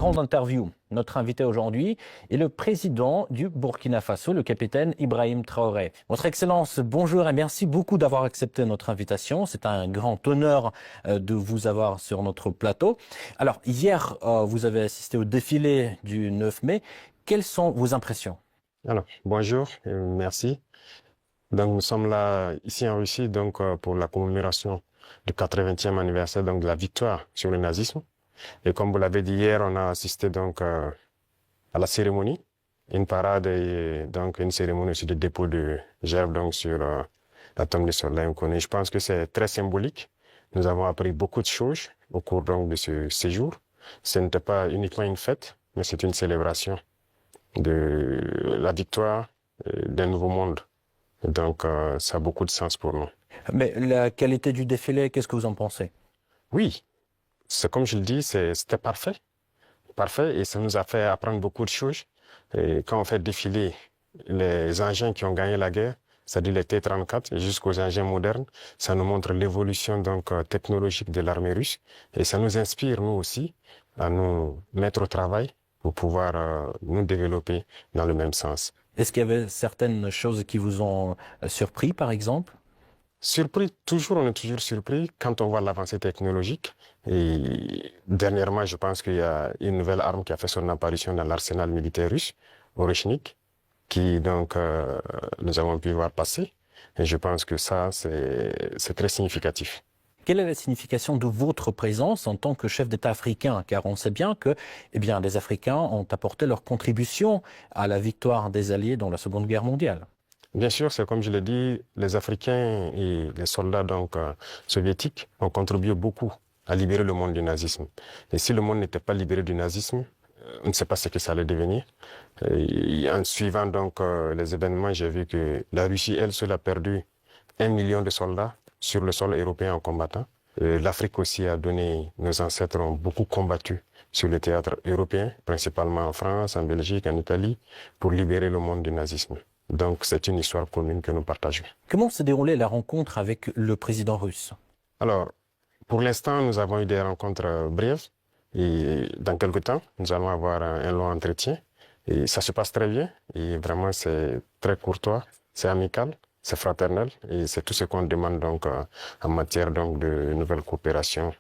grande interview. Notre invité aujourd'hui est le président du Burkina Faso, le capitaine Ibrahim Traoré. Votre Excellence, bonjour et merci beaucoup d'avoir accepté notre invitation. C'est un grand honneur de vous avoir sur notre plateau. Alors, hier, vous avez assisté au défilé du 9 mai. Quelles sont vos impressions? Alors, bonjour et merci. Donc, nous sommes là, ici en Russie, pour la commémoration du 80e anniversaire de la victoire sur le nazisme. Et comme vous l'avez dit hier, on a assisté à la cérémonie, une parade et une cérémonie aussi de dépôt de gerbes sur la tombe de Soleil Inconnu. Je pense que c'est très symbolique. Nous avons appris beaucoup de choses au cours de ce séjour. Ce n'était pas uniquement une fête, mais c'est une célébration de la victoire d'un nouveau monde. Donc, ça a beaucoup de sens pour nous. Mais la qualité du défilé, qu'est-ce que vous en pensez? Oui, c'est comme je le dis, c'était parfait. Parfait, et ça nous a fait apprendre beaucoup de choses. Et quand on fait défiler les engins qui ont gagné la guerre, c'est-à-dire les T-34 jusqu'aux engins modernes, ça nous montre l'évolution technologique de l'armée russe. Et ça nous inspire, nous aussi, à nous mettre au travail pour pouvoir nous développer dans le même sens. Est-ce qu'il y avait certaines choses qui vous ont surpris, par exemple? Surpris, toujours, on est toujours surpris quand on voit l'avancée technologique. Et dernièrement, je pense qu'il y a une nouvelle arme qui a fait son apparition dans l'arsenal militaire russe, Oreshnik, qui nous avons pu voir passer. Et je pense que ça, c'est très significatif. Quelle est la signification de votre présence en tant que chef d'État africain? Car on sait bien que les Africains ont apporté leur contribution à la victoire des Alliés dans la Seconde Guerre mondiale. Bien sûr, c'est comme je l'ai dit, les Africains et les soldats soviétiques ont contribué beaucoup à libérer le monde du nazisme. Et si le monde n'était pas libéré du nazisme, on ne sait pas ce que ça allait devenir. Et en suivant les événements, j'ai vu que la Russie, elle seule, a perdu 1 million de soldats sur le sol européen en combattant. L'Afrique aussi a donné, nos ancêtres ont beaucoup combattu sur le théâtre européen, principalement en France, en Belgique, en Italie, pour libérer le monde du nazisme. Donc c'est une histoire commune que nous partageons. Comment s'est déroulée la rencontre avec le président russe? Alors, pour l'instant, nous avons eu des rencontres brèves et dans quelques temps, nous allons avoir un long entretien. Et ça se passe très bien et vraiment c'est très courtois, c'est amical, c'est fraternel et c'est tout ce qu'on demande en matière de nouvelles coopérations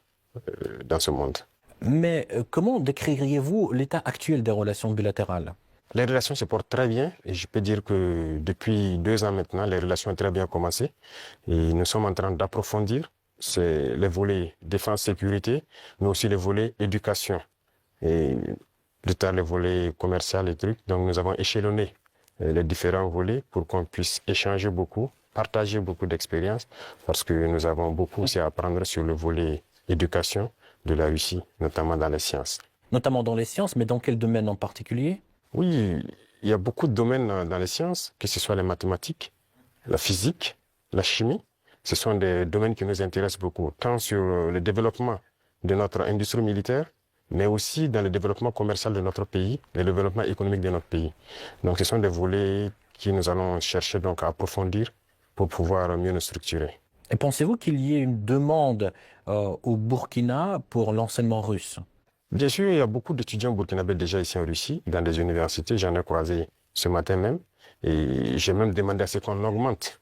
dans ce monde. Mais comment décririez-vous l'état actuel des relations bilatérales? Les relations se portent très bien et je peux dire que depuis 2 ans maintenant, les relations ont très bien commencé et nous sommes en train d'approfondir les volets défense-sécurité, mais aussi les volets éducation et plus tard les volets commercial et trucs. Donc nous avons échelonné les différents volets pour qu'on puisse échanger beaucoup, partager beaucoup d'expériences parce que nous avons beaucoup aussi à apprendre sur le volet éducation de la Russie, notamment dans les sciences. Notamment dans les sciences, mais dans quel domaine en particulier? Oui, il y a beaucoup de domaines dans les sciences, que ce soit les mathématiques, la physique, la chimie. Ce sont des domaines qui nous intéressent beaucoup, tant sur le développement de notre industrie militaire, mais aussi dans le développement commercial de notre pays, le développement économique de notre pays. Donc ce sont des volets que nous allons chercher à approfondir pour pouvoir mieux nous structurer. Et pensez-vous qu'il y ait une demande au Burkina pour l'enseignement russe? Bien sûr, il y a beaucoup d'étudiants burkinabés déjà ici en Russie, dans des universités. J'en ai croisé ce matin même. Et j'ai même demandé à ce qu'on augmente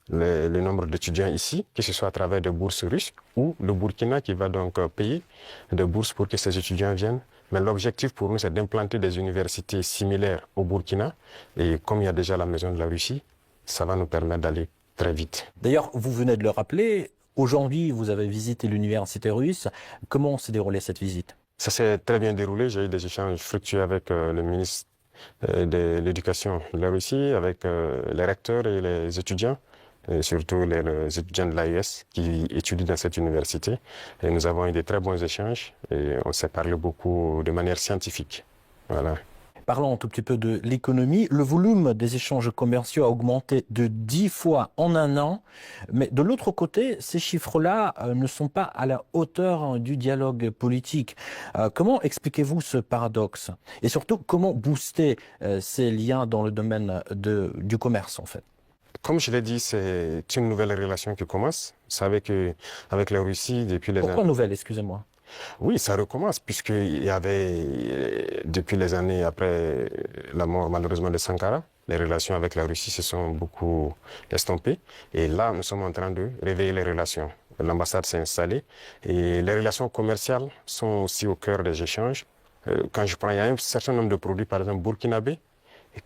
le nombre d'étudiants ici, que ce soit à travers des bourses russes ou le Burkina qui va payer des bourses pour que ces étudiants viennent. Mais l'objectif pour nous, c'est d'implanter des universités similaires au Burkina. Et comme il y a déjà la maison de la Russie, ça va nous permettre d'aller très vite. D'ailleurs, vous venez de le rappeler, aujourd'hui, vous avez visité l'université russe. Comment s'est déroulée cette visite? Ça s'est très bien déroulé. J'ai eu des échanges fructueux avec le ministre de l'Éducation de la Russie, avec les recteurs et les étudiants, et surtout les étudiants de l'AES qui étudient dans cette université. Et nous avons eu de très bons échanges et on s'est parlé beaucoup de manière scientifique. Voilà. Parlons un tout petit peu de l'économie. Le volume des échanges commerciaux a augmenté de 10 fois en un an. Mais de l'autre côté, ces chiffres-là ne sont pas à la hauteur du dialogue politique. Comment expliquez-vous ce paradoxe? Et surtout, comment booster ces liens dans le domaine du commerce, en fait? Comme je l'ai dit, c'est une nouvelle relation qui commence. Vous savez qu'avec la Russie, depuis les Pourquoi nouvelle, excusez-moi? Oui, ça recommence, puisqu'il y avait, depuis les années après la mort malheureusement de Sankara, les relations avec la Russie se sont beaucoup estompées. Et là, nous sommes en train de réveiller les relations. L'ambassade s'est installée et les relations commerciales sont aussi au cœur des échanges. Quand je prends, il y a un certain nombre de produits, par exemple burkinabés,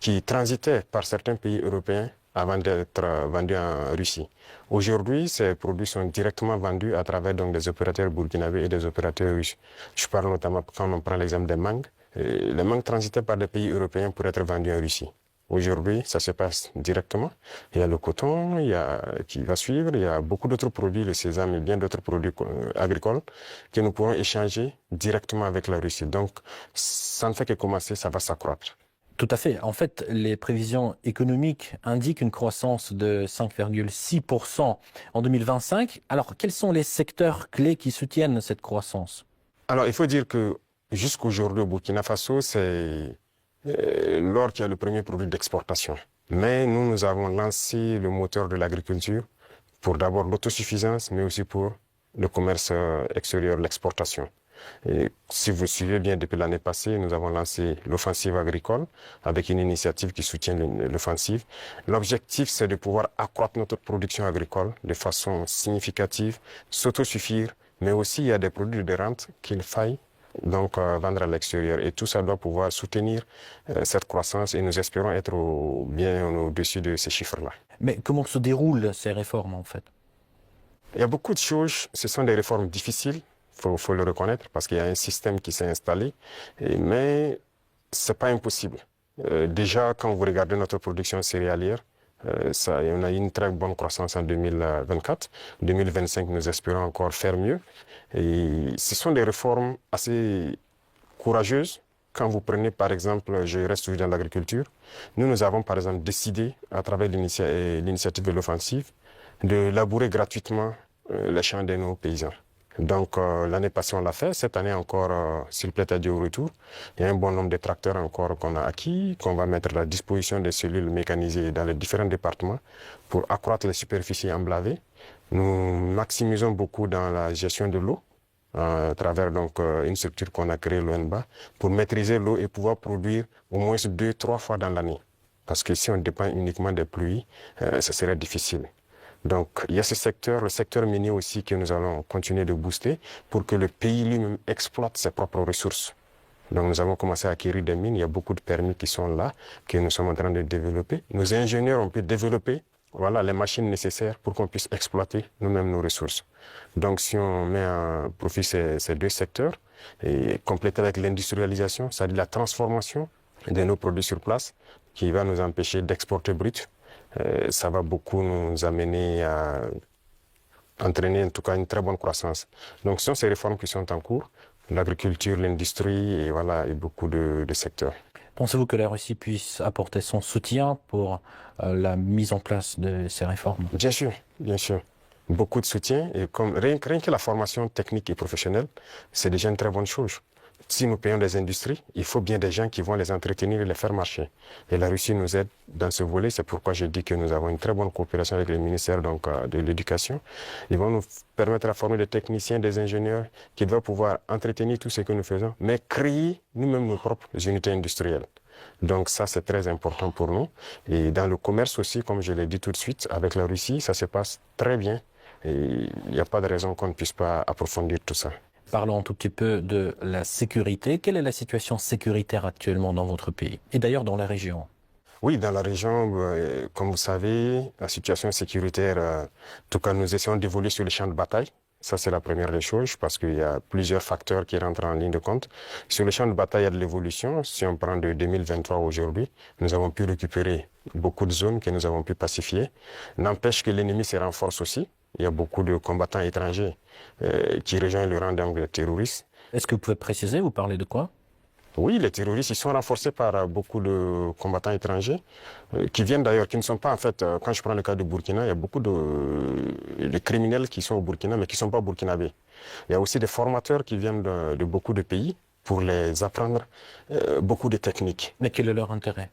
qui transitaient par certains pays européens avant d'être vendus en Russie. Aujourd'hui, ces produits sont directement vendus à travers donc, des opérateurs burkinabés et des opérateurs russes. Je parle notamment, quand on prend l'exemple des mangues, les mangues transitaient par des pays européens pour être vendus en Russie. Aujourd'hui, ça se passe directement. Il y a le coton, qui va suivre, il y a beaucoup d'autres produits, le sésame et bien d'autres produits agricoles que nous pourrons échanger directement avec la Russie. Donc, ça ne fait que commencer, ça va s'accroître. Tout à fait. En fait, les prévisions économiques indiquent une croissance de 5,6% en 2025. Alors, quels sont les secteurs clés qui soutiennent cette croissance? Alors, il faut dire que jusqu'aujourd'hui, au Burkina Faso, c'est l'or qui est le premier produit d'exportation. Mais nous avons lancé le moteur de l'agriculture pour d'abord l'autosuffisance, mais aussi pour le commerce extérieur, l'exportation. Et si vous suivez bien, depuis l'année passée, nous avons lancé l'offensive agricole avec une initiative qui soutient l'offensive. L'objectif, c'est de pouvoir accroître notre production agricole de façon significative, s'autosuffire, mais aussi il y a des produits de rente qu'il faille donc vendre à l'extérieur. Et tout ça doit pouvoir soutenir cette croissance et nous espérons être bien au-dessus de ces chiffres-là. Mais comment se déroulent ces réformes, en fait? Il y a beaucoup de choses, ce sont des réformes difficiles. Faut le reconnaître parce qu'il y a un système qui s'est installé, mais c'est pas impossible. Déjà, quand vous regardez notre production céréalière, on a eu une très bonne croissance en 2024. 2025, nous espérons encore faire mieux. Et ce sont des réformes assez courageuses. Quand vous prenez, par exemple, je reste toujours dans l'agriculture, nous avons, par exemple, décidé, à travers l'initiative de l'offensive, de labourer gratuitement les champs de nos paysans. Donc l'année passée on l'a fait, cette année encore, s'il plaît à Dieu au retour, il y a un bon nombre de tracteurs encore qu'on a acquis, qu'on va mettre à la disposition des cellules mécanisées dans les différents départements pour accroître les superficies emblavées. Nous maximisons beaucoup dans la gestion de l'eau, à travers donc une structure qu'on a créée, l'ONBA, pour maîtriser l'eau et pouvoir produire au moins 2-3 fois dans l'année. Parce que si on dépend uniquement des pluies, ça serait difficile. Donc, il y a ce secteur, le secteur minier aussi, que nous allons continuer de booster pour que le pays lui-même exploite ses propres ressources. Donc, nous avons commencé à acquérir des mines. Il y a beaucoup de permis qui sont là, que nous sommes en train de développer. Nos ingénieurs ont pu développer les machines nécessaires pour qu'on puisse exploiter nous-mêmes nos ressources. Donc, si on met à profit ces deux secteurs, et compléter avec l'industrialisation, c'est-à-dire la transformation de nos produits sur place, qui va nous empêcher d'exporter brut, ça va beaucoup nous amener à entraîner en tout cas une très bonne croissance. Donc ce sont ces réformes qui sont en cours, l'agriculture, l'industrie et beaucoup de secteurs. Pensez-vous que la Russie puisse apporter son soutien pour la mise en place de ces réformes? Bien sûr, bien sûr. Beaucoup de soutien et rien que la formation technique et professionnelle, c'est déjà une très bonne chose. Si nous payons des industries, il faut bien des gens qui vont les entretenir et les faire marcher. Et la Russie nous aide dans ce volet. C'est pourquoi je dis que nous avons une très bonne coopération avec le ministère de l'Éducation. Ils vont nous permettre de former des techniciens, des ingénieurs qui doivent pouvoir entretenir tout ce que nous faisons, mais créer nous-mêmes nos propres unités industrielles. Donc ça, c'est très important pour nous. Et dans le commerce aussi, comme je l'ai dit tout de suite, avec la Russie, ça se passe très bien. Et il n'y a pas de raison qu'on ne puisse pas approfondir tout ça. Parlons un tout petit peu de la sécurité. Quelle est la situation sécuritaire actuellement dans votre pays et d'ailleurs dans la région? Oui, dans la région, comme vous savez, la situation sécuritaire, en tout cas, nous essayons d'évoluer sur les champs de bataille. Ça, c'est la première des choses parce qu'il y a plusieurs facteurs qui rentrent en ligne de compte. Sur le champ de bataille, il y a de l'évolution. Si on prend de 2023 aujourd'hui, nous avons pu récupérer beaucoup de zones que nous avons pu pacifier. N'empêche que l'ennemi se renforce aussi. Il y a beaucoup de combattants étrangers qui rejoignent le rang des terroristes. Est-ce que vous pouvez préciser, vous parlez de quoi? Oui, les terroristes, ils sont renforcés par beaucoup de combattants étrangers qui viennent d'ailleurs, qui ne sont pas en fait, quand je prends le cas du Burkina, il y a beaucoup de criminels qui sont au Burkina mais qui ne sont pas burkinabés. Il y a aussi des formateurs qui viennent de beaucoup de pays pour les apprendre beaucoup de techniques. Mais quel est leur intérêt?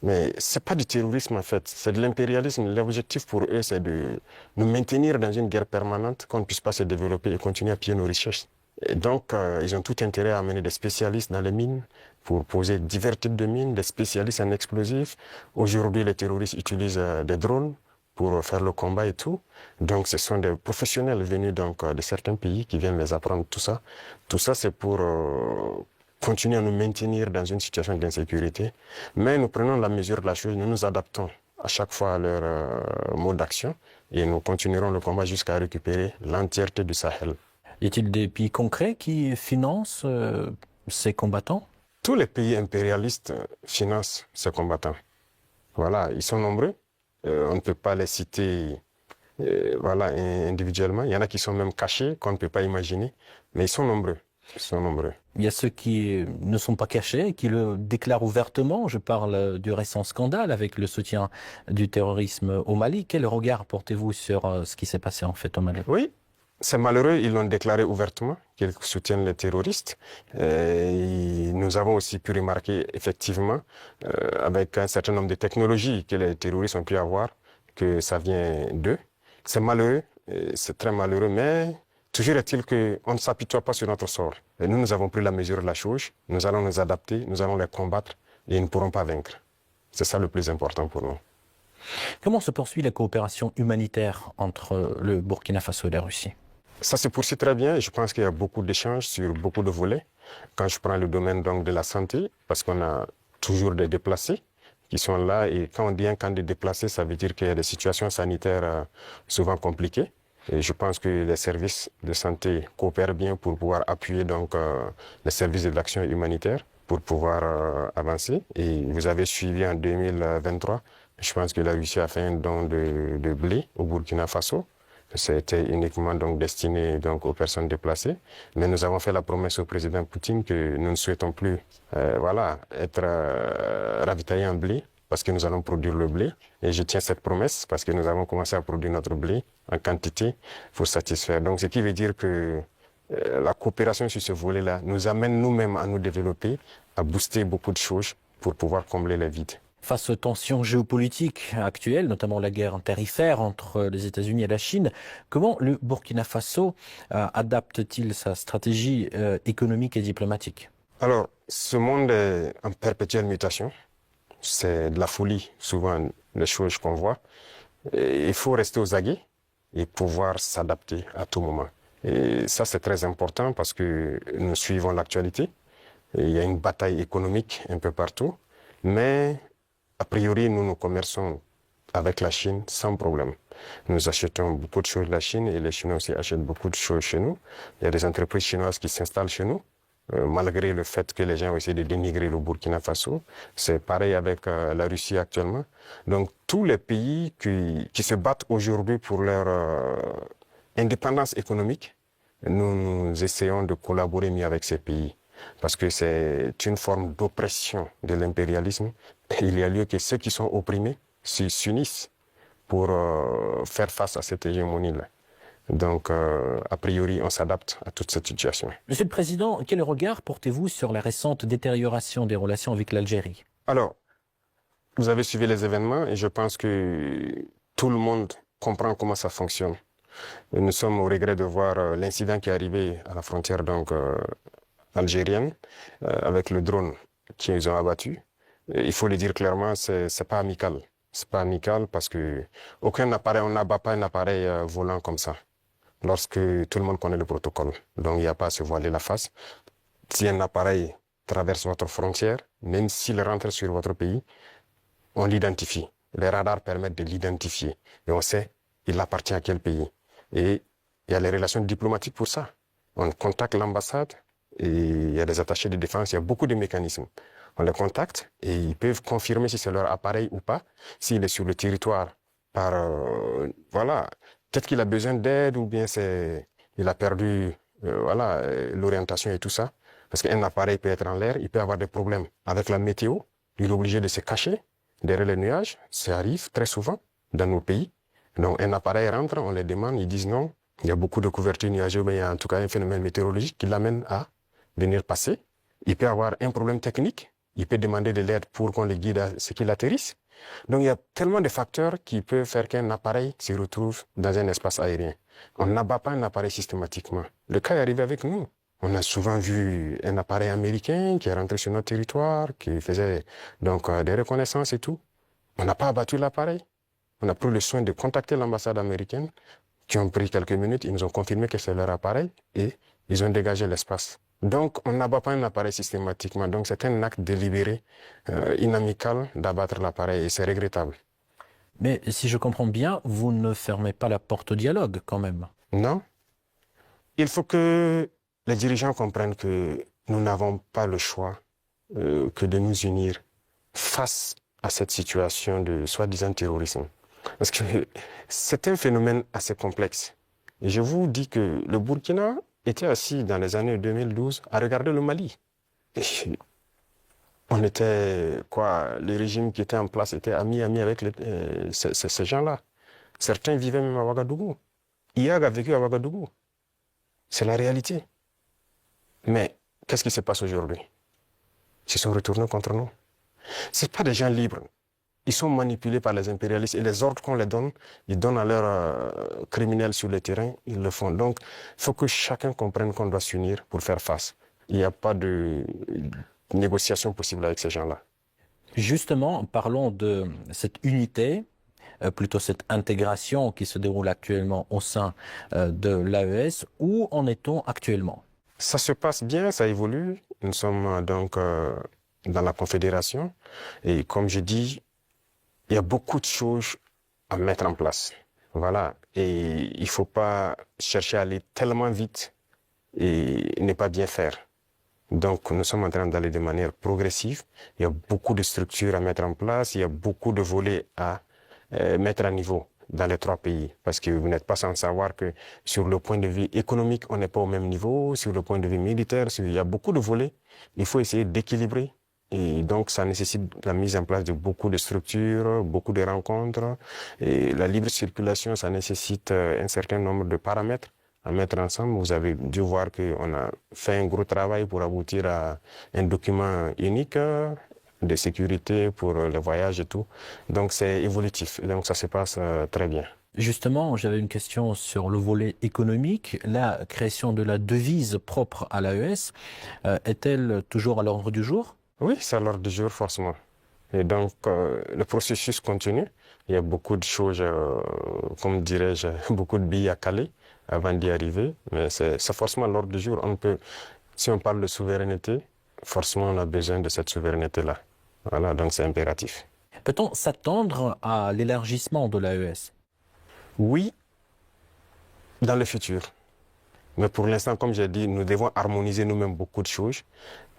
Mais ce n'est pas du terrorisme en fait, c'est de l'impérialisme. L'objectif pour eux, c'est de nous maintenir dans une guerre permanente, qu'on ne puisse pas se développer et continuer à piller nos richesses. Et donc, ils ont tout intérêt à amener des spécialistes dans les mines pour poser divers types de mines, des spécialistes en explosifs. Aujourd'hui, les terroristes utilisent des drones pour faire le combat et tout. Donc, ce sont des professionnels venus donc, de certains pays qui viennent les apprendre tout ça. Tout ça, c'est pour continuer à nous maintenir dans une situation d'insécurité. Mais nous prenons la mesure de la chose, nous nous adaptons à chaque fois à leur mode d'action et nous continuerons le combat jusqu'à récupérer l'entièreté du Sahel. Y a-t-il des pays concrets qui financent ces combattants? Tous les pays impérialistes financent ces combattants. Voilà, ils sont nombreux. On ne peut pas les citer voilà, individuellement. Il y en a qui sont même cachés, qu'on ne peut pas imaginer. Mais ils sont nombreux. Ils sont nombreux. Il y a ceux qui ne sont pas cachés, qui le déclarent ouvertement. Je parle du récent scandale avec le soutien du terrorisme au Mali. Quel regard portez-vous sur ce qui s'est passé en fait au Mali? Oui, c'est malheureux, ils l'ont déclaré ouvertement qu'ils soutiennent les terroristes. Et nous avons aussi pu remarquer effectivement, avec un certain nombre de technologies que les terroristes ont pu avoir, que ça vient d'eux. C'est malheureux, c'est très malheureux, mais toujours est-il qu'on ne s'apitoie pas sur notre sort. Et nous avons pris la mesure de la chose, nous allons nous adapter, nous allons les combattre et ils ne pourront pas vaincre. C'est ça le plus important pour nous. Comment se poursuit la coopération humanitaire entre le Burkina Faso et la Russie? Ça se poursuit très bien. Je pense qu'il y a beaucoup d'échanges sur beaucoup de volets. Quand je prends le domaine donc, de la santé, parce qu'on a toujours des déplacés qui sont là. Et quand on dit un camp de déplacés, ça veut dire qu'il y a des situations sanitaires souvent compliquées. Et je pense que les services de santé coopèrent bien pour pouvoir appuyer donc, les services de l'action humanitaire pour pouvoir avancer. Et vous avez suivi en 2023, je pense que la Russie a fait un don de blé au Burkina Faso. C'était uniquement donc destiné donc aux personnes déplacées. Mais nous avons fait la promesse au président Poutine que nous ne souhaitons plus voilà, être ravitaillés en blé parce que nous allons produire le blé. Et je tiens cette promesse parce que nous avons commencé à produire notre blé en quantité pour satisfaire. Donc ce qui veut dire que la coopération sur ce volet-là nous amène nous-mêmes à nous développer, à booster beaucoup de choses pour pouvoir combler les vides. Face aux tensions géopolitiques actuelles, notamment la guerre tarifaire entre les États-Unis et la Chine, comment le Burkina Faso adapte-t-il sa stratégie économique et diplomatique? Alors, ce monde est en perpétuelle mutation. C'est de la folie, souvent, les choses qu'on voit. Et il faut rester aux aguets et pouvoir s'adapter à tout moment. Et ça, c'est très important parce que nous suivons l'actualité. Il y a une bataille économique un peu partout. Mais a priori, nous commerçons avec la Chine sans problème. Nous achetons beaucoup de choses de la Chine et les Chinois aussi achètent beaucoup de choses chez nous. Il y a des entreprises chinoises qui s'installent chez nous, malgré le fait que les gens ont essayé de dénigrer le Burkina Faso. C'est pareil avec la Russie actuellement. Donc tous les pays qui se battent aujourd'hui pour leur indépendance économique, nous essayons de collaborer mieux avec ces pays. Parce que c'est une forme d'oppression de l'impérialisme. Il y a lieu que ceux qui sont opprimés s'unissent pour faire face à cette hégémonie-là. Donc, a priori, on s'adapte à toute cette situation. Monsieur le Président, quel regard portez-vous sur la récente détérioration des relations avec l'Algérie? Alors, vous avez suivi les événements et je pense que tout le monde comprend comment ça fonctionne. Et nous sommes au regret de voir l'incident qui est arrivé à la frontière donc, algérienne avec le drone qu'ils ont abattu. Et il faut le dire clairement, c'est pas amical. C'est pas amical parce que aucun appareil, on n'abat pas un appareil volant comme ça. Lorsque tout le monde connaît le protocole. Donc il n'y a pas à se voiler la face. Si un appareil traverse votre frontière, même s'il rentre sur votre pays, on l'identifie. Les radars permettent de l'identifier. Et on sait, il appartient à quel pays. Et il y a les relations diplomatiques pour ça. On contacte l'ambassade et il y a des attachés de défense, il y a beaucoup de mécanismes. On les contacte et ils peuvent confirmer si c'est leur appareil ou pas, s'il est sur le territoire par, voilà, peut-être qu'il a besoin d'aide ou bien il a perdu, voilà, l'orientation et tout ça. Parce qu'un appareil peut être en l'air, il peut avoir des problèmes avec la météo, il est obligé de se cacher derrière les nuages, ça arrive très souvent dans nos pays. Donc un appareil rentre, on les demande, ils disent non, il y a beaucoup de couverture nuageuse, mais il y a en tout cas un phénomène météorologique qui l'amène à venir passer. Il peut avoir un problème technique, il peut demander de l'aide pour qu'on le guide à ce qu'il atterrisse. Donc il y a tellement de facteurs qui peuvent faire qu'un appareil se retrouve dans un espace aérien. On n'abat pas un appareil systématiquement. Le cas est arrivé avec nous. On a souvent vu un appareil américain qui est rentré sur notre territoire, qui faisait donc des reconnaissances et tout. On n'a pas abattu l'appareil. On a pris le soin de contacter l'ambassade américaine, qui ont pris quelques minutes, ils nous ont confirmé que c'est leur appareil et ils ont dégagé l'espace. Donc, on n'abat pas un appareil systématiquement. Donc, c'est un acte délibéré, inamical d'abattre l'appareil et c'est regrettable. Mais si je comprends bien, vous ne fermez pas la porte au dialogue quand même. Non, il faut que les dirigeants comprennent que nous n'avons pas le choix que de nous unir face à cette situation de soi-disant terrorisme. Parce que c'est un phénomène assez complexe. Et je vous dis que le Burkina était assis dans les années 2012 à regarder le Mali. Et on était, quoi, le régime qui était en place était ami avec ces gens-là. Certains vivaient même à Ouagadougou. IAG a vécu à Ouagadougou. C'est la réalité. Mais qu'est-ce qui se passe aujourd'hui? Ils se sont retournés contre nous. Ce pas des gens libres. Ils sont manipulés par les impérialistes et les ordres qu'on les donne, ils donnent à leurs criminels sur le terrain, ils le font. Donc, il faut que chacun comprenne qu'on doit s'unir pour faire face. Il n'y a pas de négociation possible avec ces gens-là. Justement, parlons de cette unité, plutôt cette intégration qui se déroule actuellement au sein de l'AES. Où en est-on actuellement? Ça se passe bien, ça évolue. Nous sommes donc dans la Confédération et comme je dis, il y a beaucoup de choses à mettre en place. Voilà. Et il ne faut pas chercher à aller tellement vite et ne pas bien faire. Donc, nous sommes en train d'aller de manière progressive. Il y a beaucoup de structures à mettre en place. Il y a beaucoup de volets à mettre à niveau dans les trois pays. Parce que vous n'êtes pas sans savoir que sur le point de vue économique, on n'est pas au même niveau. Sur le point de vue militaire, il y a beaucoup de volets. Il faut essayer d'équilibrer. Et donc, ça nécessite la mise en place de beaucoup de structures, beaucoup de rencontres. Et la libre circulation, ça nécessite un certain nombre de paramètres à mettre ensemble. Vous avez dû voir qu'on a fait un gros travail pour aboutir à un document unique de sécurité pour les voyages et tout. Donc, c'est évolutif. Donc, ça se passe très bien. Justement, j'avais une question sur le volet économique. La création de la devise propre à l'AES est-elle toujours à l'ordre du jour? Oui, c'est à l'ordre du jour, forcément. Et donc, le processus continue. Il y a beaucoup de choses, comme dirais-je, beaucoup de billes à caler avant d'y arriver. Mais c'est forcément à l'ordre du jour. Si on parle de souveraineté, forcément, on a besoin de cette souveraineté-là. Voilà, donc c'est impératif. Peut-on s'attendre à l'élargissement de l'AES? Oui, dans le futur. Mais pour l'instant, comme j'ai dit, nous devons harmoniser nous-mêmes beaucoup de choses,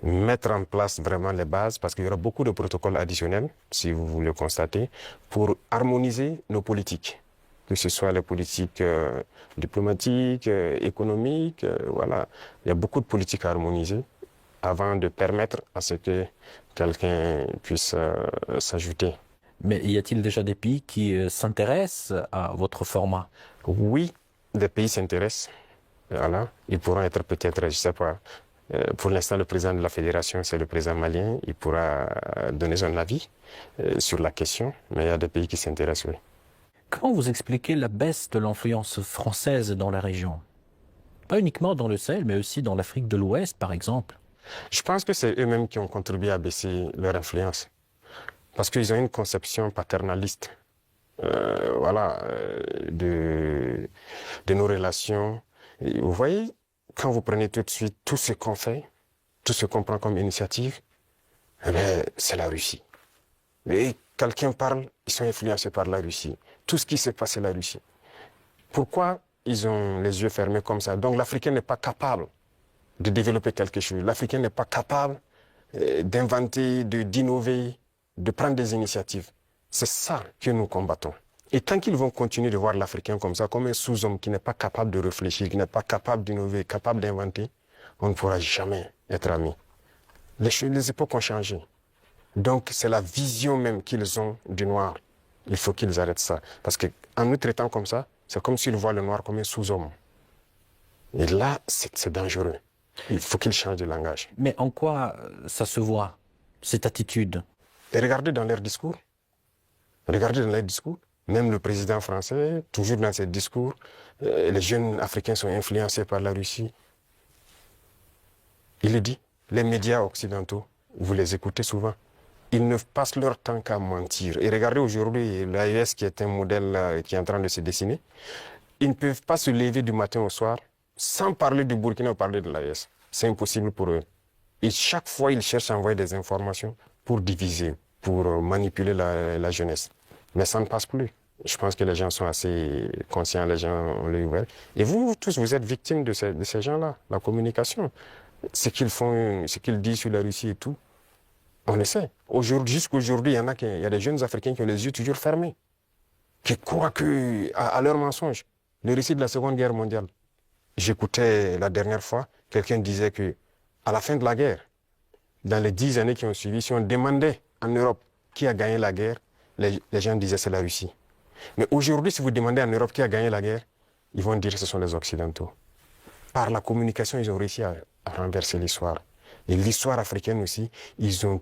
mettre en place vraiment les bases, parce qu'il y aura beaucoup de protocoles additionnels, si vous le constatez, pour harmoniser nos politiques, que ce soit les politiques diplomatiques, économiques, voilà. Il y a beaucoup de politiques à harmoniser avant de permettre à ce que quelqu'un puisse s'ajouter. Mais y a-t-il déjà des pays qui s'intéressent à votre format? Oui, des pays s'intéressent. Voilà. Ils pourront être peut-être, je ne sais pas, pour l'instant, le président de la fédération, c'est le président malien. Il pourra donner son avis sur la question, mais il y a des pays qui s'intéressent, oui. Comment vous expliquez la baisse de l'influence française dans la région? Pas uniquement dans le Sahel, mais aussi dans l'Afrique de l'Ouest, par exemple. Je pense que c'est eux-mêmes qui ont contribué à baisser leur influence, parce qu'ils ont une conception paternaliste, voilà, de nos relations. Et vous voyez, quand vous prenez tout de suite tout ce qu'on fait, tout ce qu'on prend comme initiative, eh bien, c'est la Russie. Et quelqu'un parle, ils sont influencés par la Russie. Tout ce qui se passe, c'est la Russie. Pourquoi ils ont les yeux fermés comme ça? Donc l'Africain n'est pas capable de développer quelque chose. L'Africain n'est pas capable d'inventer, d'innover, de prendre des initiatives. C'est ça que nous combattons. Et tant qu'ils vont continuer de voir l'Africain comme ça, comme un sous-homme qui n'est pas capable de réfléchir, qui n'est pas capable d'innover, capable d'inventer, on ne pourra jamais être amis. Les époques ont changé. Donc c'est la vision même qu'ils ont du noir. Il faut qu'ils arrêtent ça. Parce qu'en nous traitant comme ça, c'est comme s'ils voient le noir comme un sous-homme. Et là, c'est dangereux. Il faut qu'ils changent de langage. Mais en quoi ça se voit, cette attitude? Et regardez dans leurs discours. Regardez dans leurs discours. Même le président français, toujours dans ses discours, les jeunes Africains sont influencés par la Russie. Il le dit. Les médias occidentaux, vous les écoutez souvent. Ils ne passent leur temps qu'à mentir. Et regardez aujourd'hui l'AES qui est un modèle qui est en train de se dessiner. Ils ne peuvent pas se lever du matin au soir sans parler du Burkina ou parler de l'AES. C'est impossible pour eux. Et chaque fois, ils cherchent à envoyer des informations pour diviser, pour manipuler la jeunesse. Mais ça ne passe plus. Je pense que les gens sont assez conscients, les gens ont l'œil ouvert. Et vous tous, vous êtes victimes de ces gens-là, la communication. Ce qu'ils font, ce qu'ils disent sur la Russie et tout, on le sait. Jusqu'aujourd'hui, il y a des jeunes Africains qui ont les yeux toujours fermés, qui croient à leurs mensonges. Le récit de la Seconde Guerre mondiale. J'écoutais la dernière fois, quelqu'un disait que à la fin de la guerre, dans les 10 années qui ont suivi, si on demandait en Europe qui a gagné la guerre, les gens disaient c'est la Russie. Mais aujourd'hui, si vous demandez en Europe qui a gagné la guerre, ils vont dire que ce sont les Occidentaux. Par la communication, ils ont réussi à renverser l'histoire. Et l'histoire africaine aussi, ils ont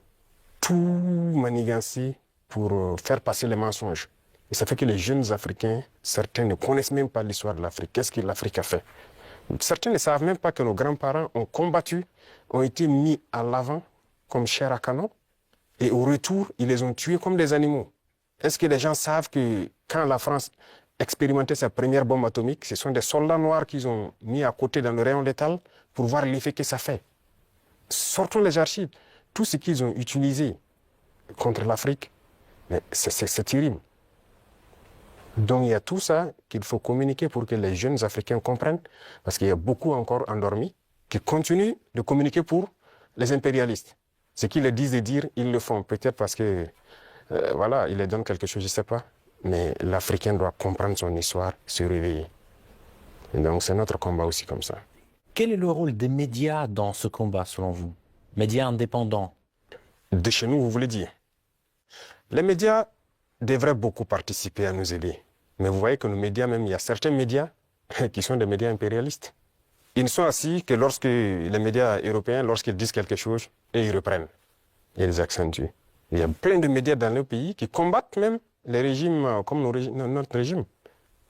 tout manigancé pour faire passer les mensonges. Et ça fait que les jeunes Africains, certains ne connaissent même pas l'histoire de l'Afrique. Qu'est-ce que l'Afrique a fait? Certains ne savent même pas que nos grands-parents ont combattu, ont été mis à l'avant comme chair à canon. Et au retour, ils les ont tués comme des animaux. Est-ce que les gens savent que quand la France expérimentait sa première bombe atomique, ce sont des soldats noirs qu'ils ont mis à côté dans le rayon létal pour voir l'effet que ça fait? Sortons les archives. Tout ce qu'ils ont utilisé contre l'Afrique, c'est terrible. Donc il y a tout ça qu'il faut communiquer pour que les jeunes Africains comprennent, parce qu'il y a beaucoup encore endormis qui continuent de communiquer pour les impérialistes. Ce qu'ils disent de dire, ils le font. Peut-être parce que, voilà, ils leur donnent quelque chose, je ne sais pas. Mais l'Africain doit comprendre son histoire, se réveiller. Et donc c'est notre combat aussi comme ça. Quel est le rôle des médias dans ce combat, selon vous? Médias indépendants? De chez nous, vous voulez dire? Les médias devraient beaucoup participer à nous aider. Mais vous voyez que nos médias, même, il y a certains médias qui sont des médias impérialistes. Ils ne sont assis que lorsque les médias européens, lorsqu'ils disent quelque chose, et ils reprennent. Et ils accentuent. Il y a plein de médias dans nos pays qui combattent même les régimes comme notre régime.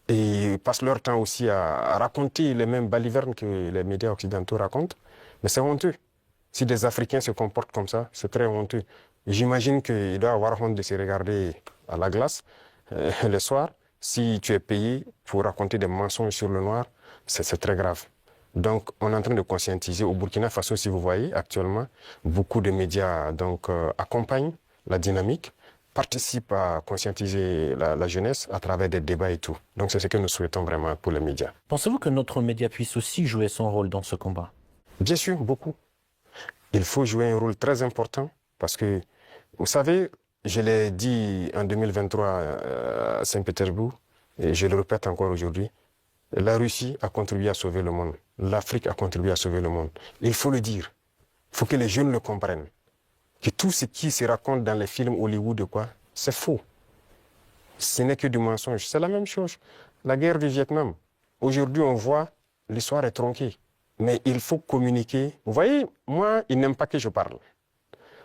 Et ils passent leur temps aussi à raconter les mêmes balivernes que les médias occidentaux racontent. Mais c'est honteux. Si des Africains se comportent comme ça, c'est très honteux. J'imagine qu'il doit avoir honte de se regarder à la glace le soir. Si tu es payé pour raconter des mensonges sur le noir, c'est très grave. Donc, on est en train de conscientiser. Au Burkina Faso, si vous voyez, actuellement, beaucoup de médias accompagnent la dynamique, participent à conscientiser la jeunesse à travers des débats et tout. Donc, c'est ce que nous souhaitons vraiment pour les médias. Pensez-vous que notre média puisse aussi jouer son rôle dans ce combat? Bien sûr, beaucoup. Il faut jouer un rôle très important parce que, vous savez, je l'ai dit en 2023 à Saint-Pétersbourg, et je le répète encore aujourd'hui, la Russie a contribué à sauver le monde. L'Afrique a contribué à sauver le monde. Il faut le dire. Il faut que les jeunes le comprennent. Que tout ce qui se raconte dans les films Hollywood, c'est faux. Ce n'est que du mensonge. C'est la même chose. La guerre du Vietnam. Aujourd'hui, on voit, l'histoire est tronquée. Mais il faut communiquer. Vous voyez, moi, ils n'aiment pas que je parle.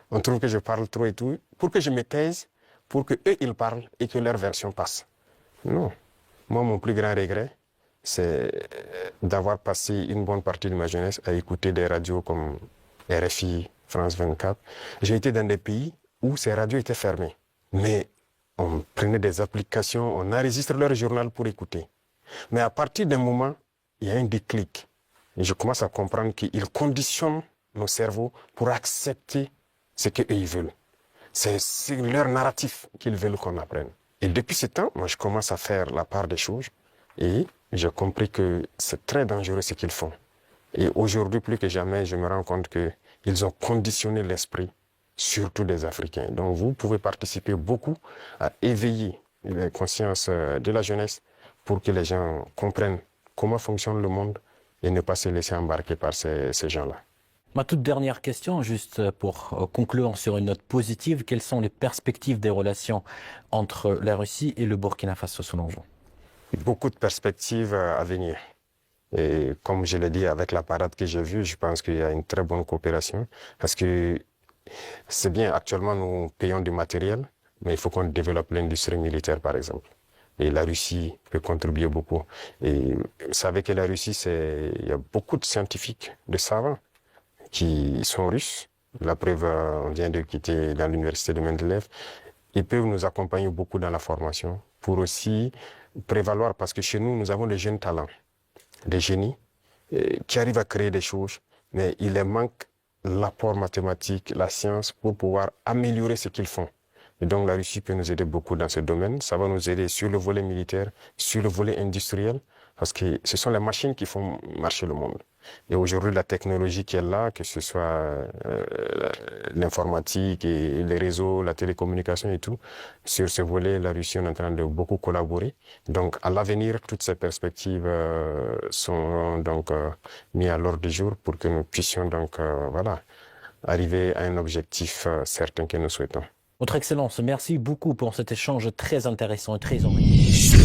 On trouve que je parle trop et tout. Pour que je me taise, pour qu'eux, ils parlent et que leur version passe. Non. Moi, mon plus grand regret, c'est d'avoir passé une bonne partie de ma jeunesse à écouter des radios comme RFI, France 24. J'ai été dans des pays où ces radios étaient fermées. Mais on prenait des applications, on enregistre leur journal pour écouter. Mais à partir d'un moment, il y a un déclic. Et je commence à comprendre qu'ils conditionnent nos cerveaux pour accepter ce qu'ils veulent. C'est leur narratif qu'ils veulent qu'on apprenne. Et depuis ce temps, moi, je commence à faire la part des choses. Et j'ai compris que c'est très dangereux ce qu'ils font. Et aujourd'hui, plus que jamais, je me rends compte qu'ils ont conditionné l'esprit, surtout des Africains. Donc vous pouvez participer beaucoup à éveiller les consciences de la jeunesse pour que les gens comprennent comment fonctionne le monde et ne pas se laisser embarquer par ces gens-là. Ma toute dernière question, juste pour conclure sur une note positive, quelles sont les perspectives des relations entre la Russie et le Burkina Faso selon vous? Beaucoup de perspectives à venir. Et comme je l'ai dit, avec la parade que j'ai vue, je pense qu'il y a une très bonne coopération. Parce que c'est bien, actuellement, nous payons du matériel, mais il faut qu'on développe l'industrie militaire, par exemple. Et la Russie peut contribuer beaucoup. Et vous savez que la Russie, il y a beaucoup de scientifiques, de savants, qui sont russes. La preuve, on vient de quitter dans l'université de Mendeleev. Ils peuvent nous accompagner beaucoup dans la formation pour aussi prévaloir, parce que chez nous, nous avons des jeunes talents, des génies qui arrivent à créer des choses, mais il leur manque l'apport mathématique, la science pour pouvoir améliorer ce qu'ils font. Et donc la Russie peut nous aider beaucoup dans ce domaine. Ça va nous aider sur le volet militaire, sur le volet industriel, parce que ce sont les machines qui font marcher le monde. Et aujourd'hui, la technologie qui est là, que ce soit l'informatique et les réseaux, la télécommunication et tout, sur ce volet, la Russie est en train de beaucoup collaborer. Donc, à l'avenir, toutes ces perspectives sont donc mises à l'ordre du jour pour que nous puissions donc voilà, arriver à un objectif certain que nous souhaitons. Votre Excellence, merci beaucoup pour cet échange très intéressant et très enrichissant.